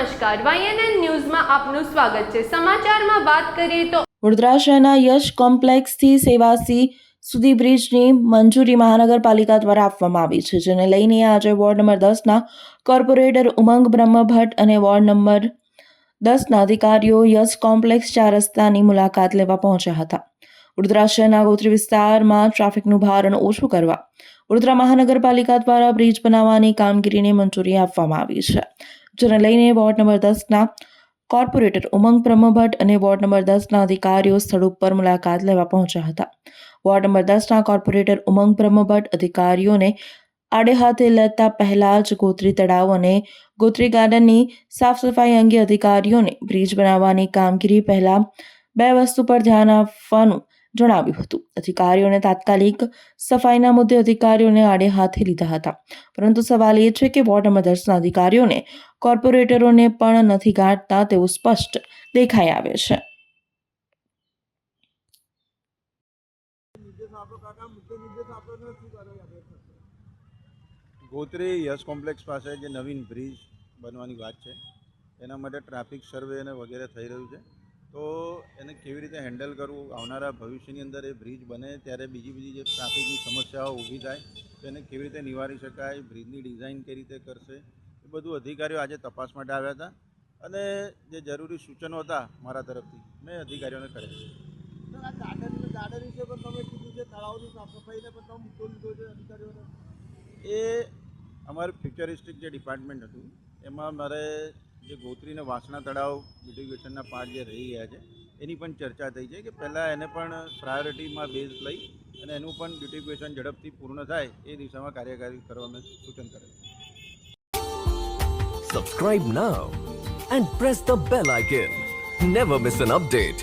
નમસ્કાર, YNN ન્યૂઝમાં આપનું સ્વાગત છે। સમાચારમાં વાત કરીએ તો વડોદરા શહેરના યશ કોમ્પ્લેક્સથી સેવાસી સુધી બ્રિજની મંજૂરી મહાનગરપાલિકા દ્વારા આપવામાં આવી છે, જેને લઈને આજે વોર્ડ નંબર 10ના કોર્પોરેટર ઉમંગ બ્રહ્મભટ્ટ અને વોર્ડ નંબર 10ના અધિકારીઓ યશ કોમ્પ્લેક્સ 4 રસ્તાની મુલાકાત લેવા પહોંચ્યા હતા। વડોદરા શહેરના ગોત્રી વિસ્તારમાં ટ્રાફિકનું ભારણ ઓછું કરવા વડોદરા મહાનગરપાલિકા દ્વારા બ્રિજ બનાવવાની કામગીરીને મંજૂરી આપવામાં આવી છે, જેને લઈને વોર્ડ નંબર 10ના કોર્પોરેટર ઉમંગ બ્રહ્મભટ્ટ અને વોર્ડ નંબર 10ના અધિકારીઓ સ્થળ ઉપર મુલાકાત લેવા પહોંચ્યા હતા। વોર્ડ નંબર 10ના કોર્પોરેટર ઉમંગ બ્રહ્મભટ્ટ અધિકારીઓને આડે હાથે લેતા પહેલા જ ગોત્રી તળાવ અને ગોત્રી ગાર્ડનની સાફ સફાઈ અંગે અધિકારીઓને બ્રિજ બનાવવાની કામગીરી પહેલા 2 વસ્તુ પર ધ્યાન આપવાનું જણાવ્યું હતું। અધિકારીઓને તાત્કાલિક સફાઈના મુદ્દે અધિકારીઓને આડે હાથે લીધા હતા, પરંતુ સવાલ એ છે કે વોર્ડ નંબર 10ના અધિકારીઓને કોર્પોરેટરોને પણ નથી ગાંઠતા તેવું સ્પષ્ટ દેખાઈ આવે છે। ગોત્રી યશ કોમ્પ્લેક્સ પાસે જે નવીન બ્રિજ બનવાની વાત છે, એના માટે ટ્રાફિક સર્વે અને વગેરે થઈ રહ્યું છે, તો એને કેવી રીતે હેન્ડલ કરવું, આવનારા ભવિષ્યની અંદર એ બ્રિજ બને ત્યારે બીજી જે ટ્રાફિકની સમસ્યાઓ ઊભી થાય તો એને કેવી રીતે નિવારી શકાય, બ્રિજની ડિઝાઇન કઈ રીતે કરશે, એ બધું અધિકારીઓ આજે તપાસ માટે આવ્યા હતા અને જે જરૂરી સૂચનો હતા મારા તરફથી મેં અધિકારીઓને કર્યા છે। ગાર્ડન વિશે પણ તમે કીધું છે, તળાવની સાફ સફાઈને પણ તમે મુદ્દો લીધો છે અધિકારીઓને। એ અમારું ફ્યુચરિસ્ટિક જે ડિપાર્ટમેન્ટ હતું એમાં મારે જે ગોત્રી અને વાસણા તળાવ બ્યુટિફિકેશનના પાર્ટ જે રહી ગયા છે એની પણ ચર્ચા થઈ છે કે પહેલાં એને પણ પ્રાયોરિટીમાં બેઝ લઈ અને એનું પણ બ્યુટિફિકેશન ઝડપથી પૂર્ણ થાય એ દિશામાં કાર્યકારી કરવાનું સૂચન કરે છે। Subscribe now and press the bell icon. Never miss an update.